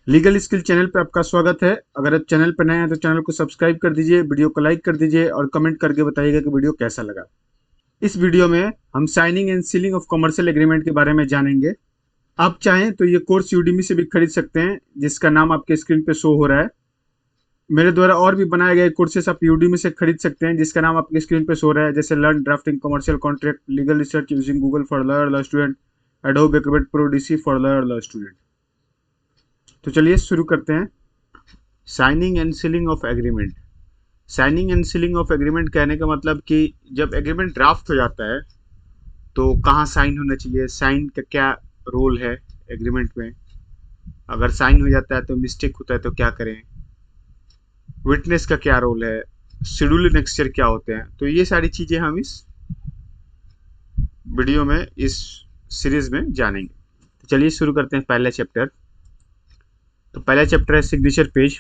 Legal skill channel पे आपका स्वागत है। अगर आप चैनल पर नए हैं तो चैनल को सब्सक्राइब कर दीजिए, वीडियो को लाइक कर दीजिए और कमेंट करके बताइएगा कि वीडियो कैसा लगा। इस वीडियो में हम signing and ceiling of commercial agreement के बारे में जानेंगे। आप चाहें तो ये कोर्स यूडीमी से भी खरीद सकते हैं, जिसका नाम आपके स्क्रीन पे शो हो रहा है। मेरे द्वारा और भी बनाए गए कोर्सेस आप यूडीमी से खरीद सकते हैं, जिसका नाम आपके स्क्रीन पे शो हो रहा है, जैसे learn drafting commercial contract, legal research using Google for lawyer law student, adobe Acrobat pro DC for lawyer law student. तो चलिए शुरू करते हैं। Signing and ceiling of agreement. Signing and ceiling of agreement कहने का मतलब कि जब एग्रीमेंट ड्राफ्ट हो जाता है तो कहाँ साइन होना चाहिए, साइन का क्या रोल है एग्रीमेंट में, अगर साइन हो जाता है तो मिस्टेक होता है तो क्या करें, विटनेस का क्या रोल है, शेड्यूल इन एक्सचेंज क्या होते हैं, तो ये सारी चीज़ें हम इस वीडियो में, इस सीरीज में जानेंगे। तो चलिए शुरू करते हैं पहला चैप्टर। तो पहला चैप्टर है सिग्नेचर पेज।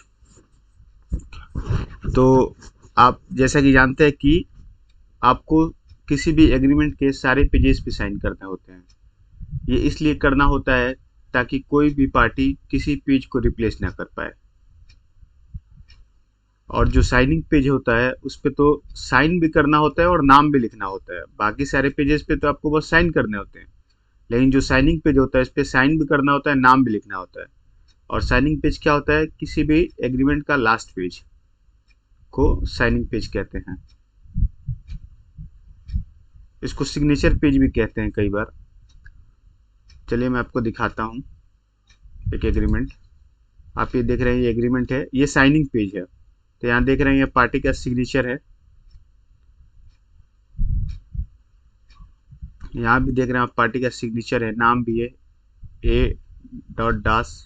तो आप जैसा कि जानते हैं कि आपको किसी भी एग्रीमेंट के सारे पेजेस पे साइन करने होते हैं। ये इसलिए करना होता है ताकि कोई भी पार्टी किसी पेज को रिप्लेस ना कर पाए। और जो साइनिंग पेज होता है उस पे तो साइन भी करना होता है और नाम भी लिखना होता है। बाकी सारे पेजेस पे तो आपको बस साइन करने होते हैं, लेकिन जो साइनिंग पेज होता है इस पे साइन भी करना होता है, नाम भी लिखना होता है। और साइनिंग पेज क्या होता है, किसी भी एग्रीमेंट का लास्ट पेज को साइनिंग पेज कहते हैं। इसको सिग्नेचर पेज भी कहते हैं कई बार। चलिए मैं आपको दिखाता हूँ एक एग्रीमेंट। आप ये देख रहे हैं, ये एग्रीमेंट है, ये साइनिंग पेज है। तो यहाँ देख रहे हैं ये पार्टी का सिग्नेचर है। यहाँ भी देख रहे हैं आप पार्टी का सिग्नेचर है, नाम भी है ए डॉट दास।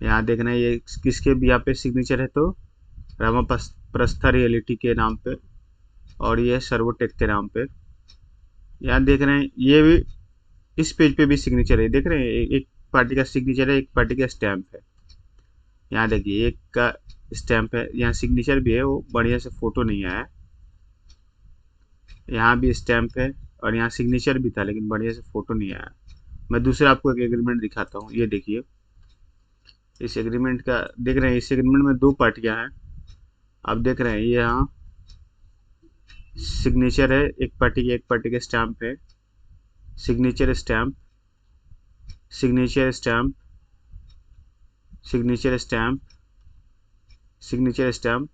यहाँ देख रहे हैं ये किसके भी यहाँ पे सिग्नेचर है, तो रामा प्रस्था रियलिटी के नाम पे, और ये सर्वोटेक के नाम पे। यहाँ देख रहे हैं ये भी, इस पेज पे भी सिग्नेचर है, देख रहे हैं एक पार्टी का सिग्नेचर है, एक पार्टी का स्टैंप है। यहाँ देखिए एक का स्टैंप है, यहाँ सिग्नेचर भी है, वो बढ़िया से फोटो नहीं आया है। यहाँ भी स्टैंप है और यहाँ सिग्नेचर भी था, लेकिन बढ़िया से फोटो नहीं आया। मैं दूसरा आपको एक एग्रीमेंट दिखाता हूँ। ये देखिए इस एग्रीमेंट का, देख रहे हैं इस एग्रीमेंट में दो पार्टियां हैं। आप देख रहे हैं ये यहाँ सिग्नेचर है, एक पार्टी का स्टैंप है, signature stamp, signature stamp, signature stamp, signature stamp.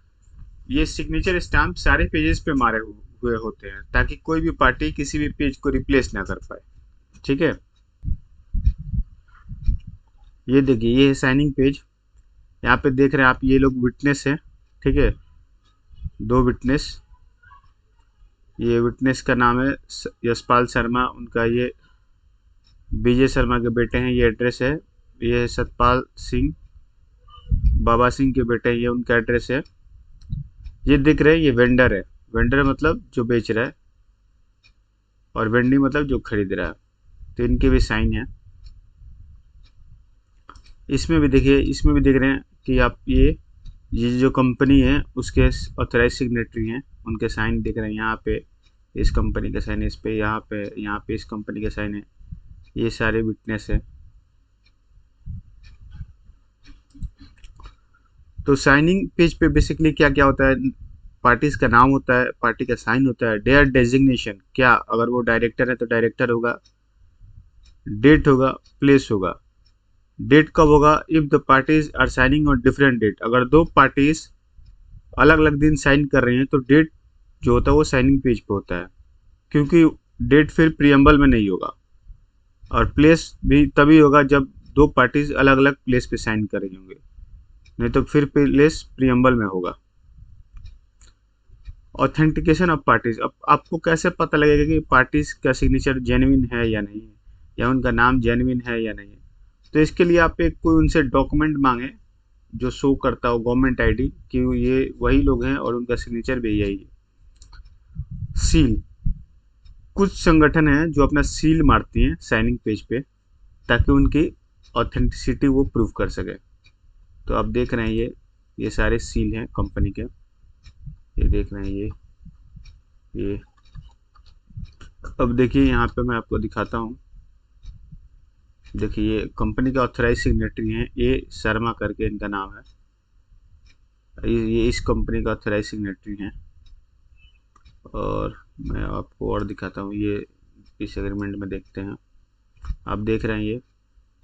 ये सिग्नेचर स्टैंप सारे पेजेस पे मारे हुए होते हैं ताकि कोई भी पार्टी किसी भी पेज को रिप्लेस ना कर पाए। ठीक है, ये देखिए ये है साइनिंग पेज। यहाँ पे देख रहे हैं आप, ये लोग विटनेस है। ठीक है, दो विटनेस। ये विटनेस का नाम है यशपाल शर्मा, उनका ये विजय शर्मा के बेटे हैं, ये एड्रेस है। ये है सतपाल सिंह, बाबा सिंह के बेटे हैं, ये उनका एड्रेस है। ये दिख रहे हैं ये वेंडर है, वेंडर मतलब जो बेच रहा है, और वेंडी मतलब जो खरीद रहा है। तो इनके भी साइन है। इसमें भी देखिए, इसमें भी देख रहे हैं कि आप ये जो कंपनी है उसके ऑथराइज सिग्नेटरी हैं, उनके साइन दिख रहे हैं। यहाँ पे इस कंपनी का साइन है, इस पे यहाँ पे इस कंपनी का साइन है। ये सारे विटनेस है। तो साइनिंग पेज पे बेसिकली क्या क्या होता है, पार्टीज का नाम होता है, पार्टी का साइन होता है, डेयर डेजिग्नेशन, क्या अगर वो डायरेक्टर है तो डायरेक्टर होगा, डेट होगा, प्लेस होगा। डेट कब होगा, if the parties are signing on different date, अगर दो पार्टीज अलग अलग दिन साइन कर रही हैं तो डेट जो होता है वो साइनिंग पेज पे होता है, क्योंकि डेट फिर प्रियम्बल में नहीं होगा। और प्लेस भी तभी होगा जब दो पार्टीज अलग अलग प्लेस पे साइन कर रही होंगे, नहीं तो फिर प्लेस प्रियम्बल में होगा। ऑथेंटिकेशन ऑफ पार्टीज, अब आपको कैसे पता लगेगा कि पार्टीज का सिग्नेचर जेन्युइन है या नहीं है, या उनका नाम जेन्युइन है या नहीं है। तो इसके लिए आप एक कोई उनसे डॉक्यूमेंट मांगे जो शो करता हो गवर्नमेंट आईडी कि ये वही लोग हैं और उनका सिग्नेचर भी यही है। सील, कुछ संगठन हैं जो अपना सील मारती हैं साइनिंग पेज पे ताकि उनकी ऑथेंटिसिटी वो प्रूव कर सके। तो आप देख रहे हैं ये सारे सील हैं कंपनी के, ये देख रहे हैं ये। अब देखिए यहाँ पे मैं आपको दिखाता हूँ, देखिए ये कंपनी के ऑथराइज सिग्नेटरी हैं, ए शर्मा करके इनका नाम है। ये इस कंपनी का ऑथराइज सिग्नेटरी हैं। और मैं आपको और दिखाता हूँ, ये इस एग्रीमेंट में देखते हैं। आप देख रहे हैं ये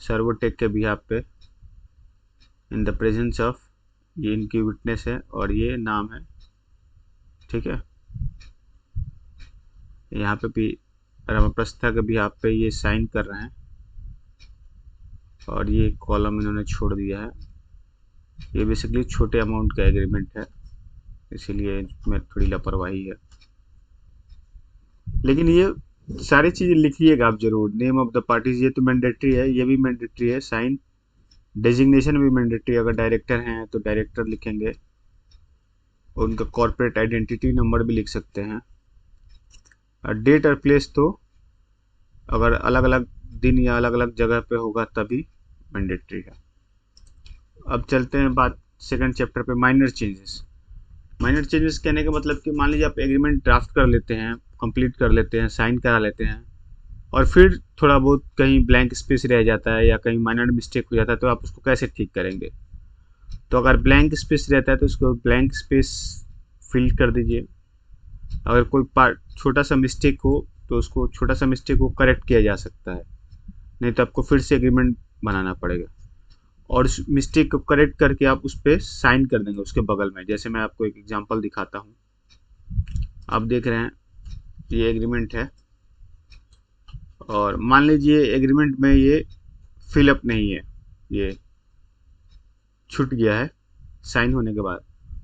सर्वोटेक के बिहाफ पे इन द प्रेजेंस ऑफ, ये इनकी विटनेस है और ये नाम है, ठीक है। यहाँ पे भी रमाप्रस्था के बिहाफ पे ये साइन कर रहे हैं और ये कॉलम इन्होंने छोड़ दिया है। ये बेसिकली छोटे अमाउंट का एग्रीमेंट है, इसीलिए इसमें थोड़ी लापरवाही है। लेकिन ये सारी चीज़ें लिखिएगा आप जरूर। नेम ऑफ द पार्टीज ये तो मैंडेटरी है, ये भी मैंडेटरी है। साइन डेजिग्नेशन भी मैंडेटरी, अगर डायरेक्टर हैं तो डायरेक्टर लिखेंगे, उनका कॉर्पोरेट आइडेंटिटी नंबर भी लिख सकते हैं। और डेट और प्लेस तो अगर अलग अलग दिन या अलग अलग जगह पे होगा तभी मैंडेटरी है। अब चलते हैं बात सेकंड चैप्टर पे, माइनर चेंजेस। माइनर चेंजेस कहने का मतलब कि मान लीजिए आप एग्रीमेंट ड्राफ्ट कर लेते हैं, कंप्लीट कर लेते हैं, साइन करा लेते हैं और फिर थोड़ा बहुत कहीं ब्लैंक स्पेस रह जाता है या कहीं माइनर मिस्टेक हो जाता है, तो आप उसको कैसे ठीक करेंगे। तो अगर ब्लैंक स्पेस रहता है तो उसको ब्लैंक स्पेस फिल कर दीजिए। अगर कोई पार्ट छोटा सा मिस्टेक हो तो उसको छोटा सा मिस्टेक को करेक्ट किया जा सकता है, नहीं तो आपको फिर से एग्रीमेंट बनाना पड़ेगा। और उस मिस्टेक को करेक्ट करके आप उस पर साइन कर देंगे उसके बगल में। जैसे मैं आपको एक एग्जांपल दिखाता हूँ। आप देख रहे हैं ये एग्रीमेंट है और मान लीजिए एग्रीमेंट में ये फिलअप नहीं है, ये छूट गया है साइन होने के बाद,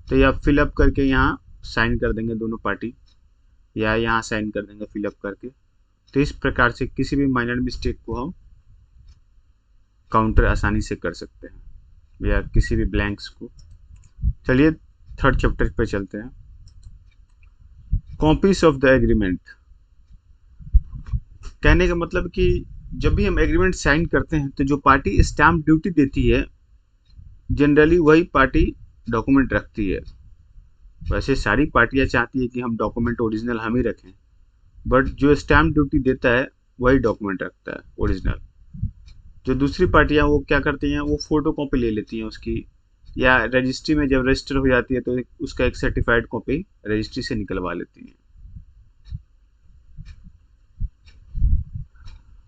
तो ये आप फिलअप करके यहाँ साइन कर देंगे दोनों पार्टी, या यहाँ साइन कर देंगे फिलअप करके। तो इस प्रकार से किसी भी माइनर मिस्टेक को हम काउंटर आसानी से कर सकते हैं, या किसी भी ब्लैंक्स को। चलिए थर्ड चैप्टर पे चलते हैं। कॉपीज ऑफ द एग्रीमेंट कहने का मतलब कि जब भी हम एग्रीमेंट साइन करते हैं तो जो पार्टी स्टैम्प ड्यूटी देती है जनरली वही पार्टी डॉक्यूमेंट रखती है। वैसे सारी पार्टियां चाहती है कि हम डॉक्यूमेंट ओरिजिनल हम ही रखें, बट जो स्टैम्प ड्यूटी देता है वही डॉक्यूमेंट रखता है ओरिजिनल। जो दूसरी पार्टियां वो क्या करती हैं, वो फोटो कॉपी ले लेती हैं उसकी, या रजिस्ट्री में जब रजिस्टर हो जाती है तो उसका एक सर्टिफाइड कॉपी रजिस्ट्री से निकलवा लेती हैं।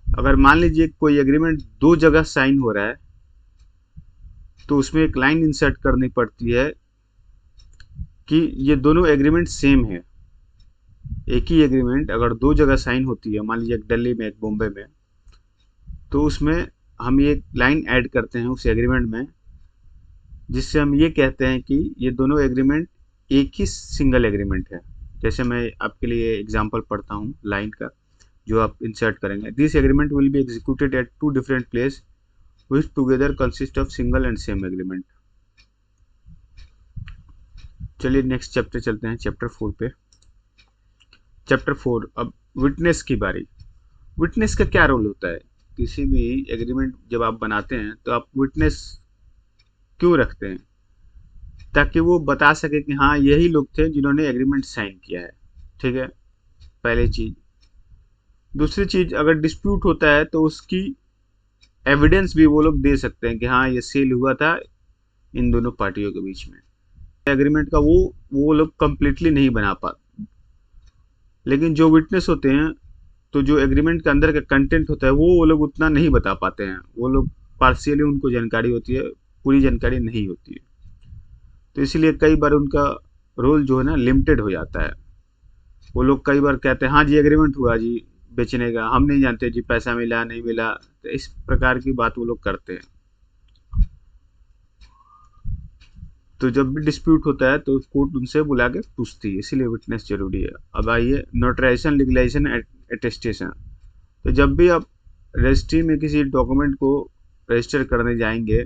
अगर मान लीजिए कोई एग्रीमेंट दो जगह साइन हो रहा है तो उसमें एक लाइन इंसर्ट करनी पड़ती है कि ये दोनों एग्रीमेंट सेम है। एक ही एग्रीमेंट अगर दो जगह साइन होती है, मान लीजिए एक दिल्ली में एक बॉम्बे में, तो उसमें हम ये लाइन ऐड करते हैं उस एग्रीमेंट में, जिससे हम ये कहते हैं कि ये दोनों एग्रीमेंट एक ही सिंगल एग्रीमेंट है। जैसे मैं आपके लिए एग्जांपल पढ़ता हूँ लाइन का, जो आप इंसर्ट करेंगे। This agreement will be executed at two different place which together consist of single and same agreement। चलिए नेक्स्ट चैप्टर चलते हैं, चैप्टर 4 पे। चैप्टर 4, अब विटनेस की बारी। विटनेस का क्या रोल होता है? किसी भी एग्रीमेंट जब आप बनाते हैं तो आप विटनेस क्यों रखते हैं? ताकि वो बता सके कि हाँ यही लोग थे जिन्होंने एग्रीमेंट साइन किया है, ठीक है, पहली चीज। दूसरी चीज, अगर डिस्प्यूट होता है तो उसकी एविडेंस भी वो लोग दे सकते हैं कि हाँ ये सेल हुआ था इन दोनों पार्टियों के बीच में। एग्रीमेंट का वो लोग कंप्लीटली नहीं बना पाते, लेकिन जो विटनेस होते हैं तो जो एग्रीमेंट के अंदर का कंटेंट होता है वो लोग उतना नहीं बता पाते हैं। वो लोग पार्शियली उनको जानकारी होती है, पूरी जानकारी नहीं होती है। तो इसलिए कई बार उनका रोल जो है ना लिमिटेड हो जाता है। वो लोग कई बार कहते हैं हाँ जी एग्रीमेंट हुआ जी बेचने का, हम नहीं जानते जी पैसा मिला नहीं मिला, तो इस प्रकार की बात वो लोग करते हैं। तो जब भी डिस्प्यूट होता है तो कोर्ट उनसे बुला के पूछती है, इसीलिए विटनेस जरूरी है। अब आइए नोटराइजेशन, लीगलाइजेशन, अटेस्टेशन। तो जब भी आप रजिस्ट्री में किसी डॉक्यूमेंट को रजिस्टर करने जाएंगे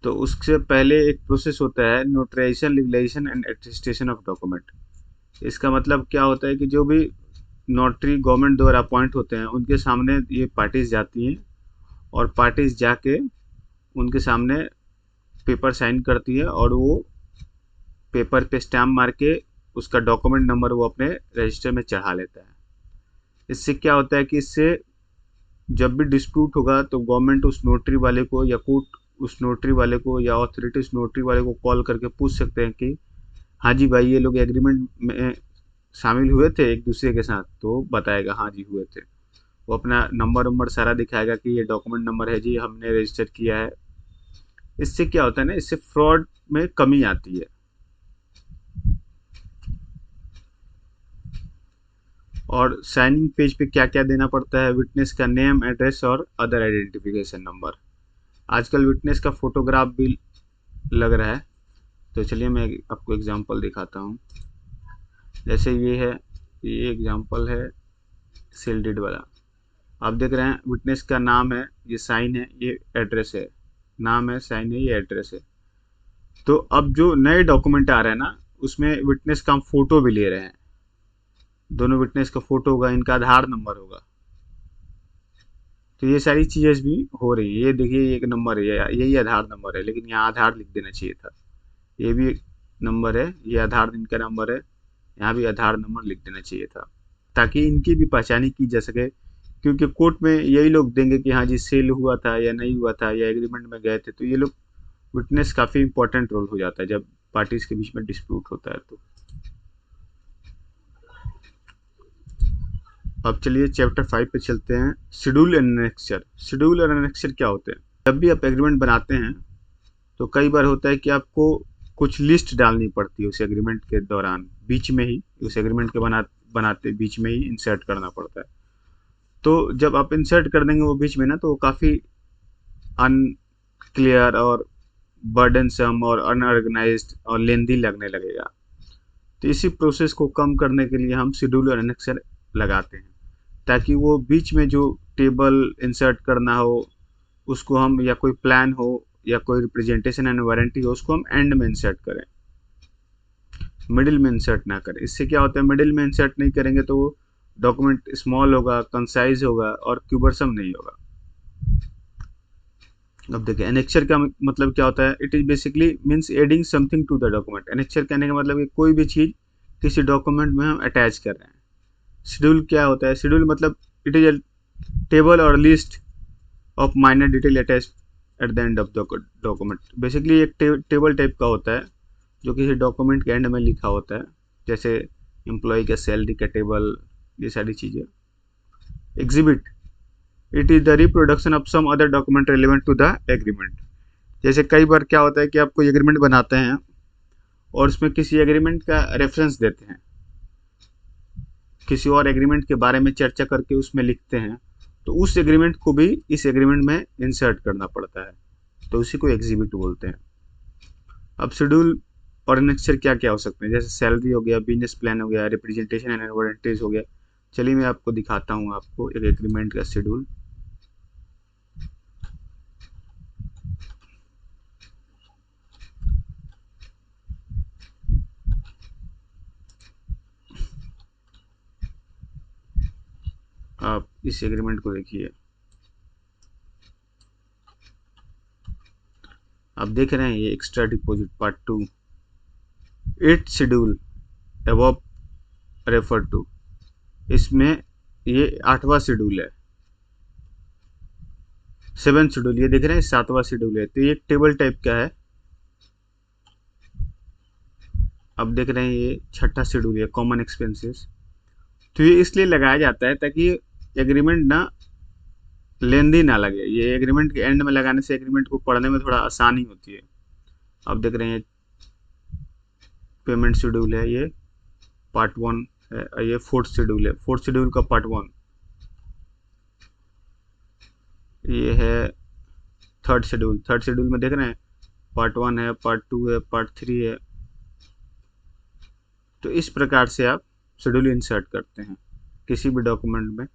तो उससे पहले एक प्रोसेस होता है notarization, legalization and attestation of document. इसका मतलब क्या होता है कि जो भी नोटरी गवर्नमेंट द्वारा अपॉइंट होते हैं उनके सामने ये पार्टीज जाती हैं और पार्टीज जाके उनके सामने पेपर साइन करती है और वो पेपर पे स्टैम्प मार के उसका डॉक्यूमेंट नंबर वो अपने रजिस्टर में चढ़ा लेता है। इससे क्या होता है कि इससे जब भी डिस्प्यूट होगा तो गवर्नमेंट उस नोटरी वाले को या कोर्ट उस नोटरी वाले को या अथॉरिटी उस नोटरी वाले को कॉल करके पूछ सकते हैं कि हाँ जी भाई, ये लोग एग्रीमेंट में शामिल हुए थे एक दूसरे के साथ, तो बताएगा हाँ जी हुए थे। वो अपना नंबर वंबर सारा दिखाएगा कि ये डॉक्यूमेंट नंबर है जी, हमने रजिस्टर किया है। इससे क्या होता है ना, इससे फ्रॉड में कमी आती है। और साइनिंग पेज पे क्या क्या देना पड़ता है, विटनेस का नेम, एड्रेस और अदर आइडेंटिफिकेशन नंबर। आजकल विटनेस का फोटोग्राफ भी लग रहा है, तो चलिए मैं आपको एग्जांपल दिखाता हूँ। जैसे ये है, ये एग्जांपल है सेल डीड वाला। आप देख रहे हैं विटनेस का नाम है, ये साइन है, ये एड्रेस है। नाम है, साइन है, ये एड्रेस है। तो अब जो नए डॉक्यूमेंट आ रहे हैं ना, उसमें विटनेस का हम फोटो भी ले रहे हैं। दोनों विटनेस का फोटो होगा, इनका आधार नंबर होगा। तो ये सारी चीजें भी हो रही है। ये देखिए, ये एक नंबर है, यही आधार नंबर है, लेकिन यहाँ आधार लिख देना चाहिए था। ये भी नंबर है, ये आधार इनका नंबर है, यहाँ भी आधार नंबर लिख देना चाहिए था, ताकि इनकी भी पहचानी की जा सके। क्योंकि कोर्ट में यही लोग देंगे कि हाँ जी सेल हुआ था या नहीं हुआ था या एग्रीमेंट में गए थे। तो ये लोग, विटनेस काफ़ी इंपॉर्टेंट रोल हो जाता है जब पार्टीज के बीच में डिस्प्यूट होता है। तो अब चलिए चैप्टर 5 पे चलते हैं, शेड्यूल एंड एनेक्सर। शेड्यूल और एनेक्सर क्या होते हैं? जब भी आप एग्रीमेंट बनाते हैं तो कई बार होता है कि आपको कुछ लिस्ट डालनी पड़ती है उस एग्रीमेंट के दौरान, बीच में ही उस एग्रीमेंट के बनाते बीच में ही इंसर्ट करना पड़ता है। तो जब आप इंसर्ट कर देंगे वो बीच में ना, तो वो काफ़ी अनक्लियर और बर्डनसम और अनऑर्गेनाइज्ड और लेंदी लगने लगेगा। तो इसी प्रोसेस को कम करने के लिए हम शेड्यूल और एनेक्सर लगाते हैं, ताकि वो बीच में जो टेबल इंसर्ट करना हो उसको हम, या कोई प्लान हो या कोई रिप्रेजेंटेशन एंड वारंटी हो, उसको हम एंड में इंसर्ट करें, मिडिल में इंसर्ट ना करें। इससे क्या होता है, मिडिल में इंसर्ट नहीं करेंगे तो वो डॉक्यूमेंट स्मॉल होगा, कंसाइज होगा और क्यूबरसम नहीं होगा। अब देखिए एनेक्चर का मतलब क्या होता है। It is basically means adding something to the document. Annexure कहने का मतलब कि कोई भी चीज़ किसी डॉक्यूमेंट में हम अटैच कर रहे हैं। शेड्यूल क्या होता है? शेड्यूल मतलब इट इज अ टेबल और list of minor detail attach at the end of the document. Basically एक टेबल टाइप का होता है जो किसी डॉक्यूमेंट के एंड में लिखा होता है, जैसे एम्प्लॉय का सैलरी का टेबल, ये सारी चीज़ें। Exhibit, it is the reproduction of some other document relevant to the agreement. जैसे कई बार क्या होता है कि आप कोई एग्रीमेंट बनाते हैं और उसमें किसी एग्रीमेंट का रेफरेंस देते हैं, किसी और एग्रीमेंट के बारे में चर्चा करके उसमें लिखते हैं, तो उस एग्रीमेंट को भी इस एग्रीमेंट में इंसर्ट करना पड़ता है, तो उसी को एग्जिबिट बोलते हैं। अब शेड्यूल और एनेक्सर क्या क्या हो सकते हैं? जैसे सैलरी हो गया, बिजनेस प्लान हो गया, रिप्रेजेंटेशन एंड वारंटीज हो गया। चलिए मैं आपको दिखाता हूँ आपको एक एग्रीमेंट का शेड्यूल। आप इस एग्रीमेंट को देखिए, आप देख रहे हैं ये extra deposit part 2, 8 schedule above refer to. इसमें ये 8वां शेड्यूल है, 7 शेड्यूल, ये देख रहे हैं 7वां शेड्यूल है। तो ये एक टेबल टाइप का है। अब देख रहे हैं ये 6ठा शेड्यूल है, कॉमन एक्सपेंसेस। तो ये इसलिए लगाया जाता है ताकि एग्रीमेंट ना लेंदी ना लगे। ये एग्रीमेंट के एंड में लगाने से एग्रीमेंट को पढ़ने में थोड़ा आसानी होती है। अब देख रहे हैं पेमेंट शेड्यूल है, ये पार्ट 1 है, ये 4th शेड्यूल है, 4th शेड्यूल का पार्ट 1। ये है 3rd शेड्यूल, 3rd शेड्यूल में देख रहे हैं पार्ट 1 है, पार्ट 2 है, पार्ट 3 है। तो इस प्रकार से आप शेड्यूल इंसर्ट करते हैं किसी भी डॉक्यूमेंट में।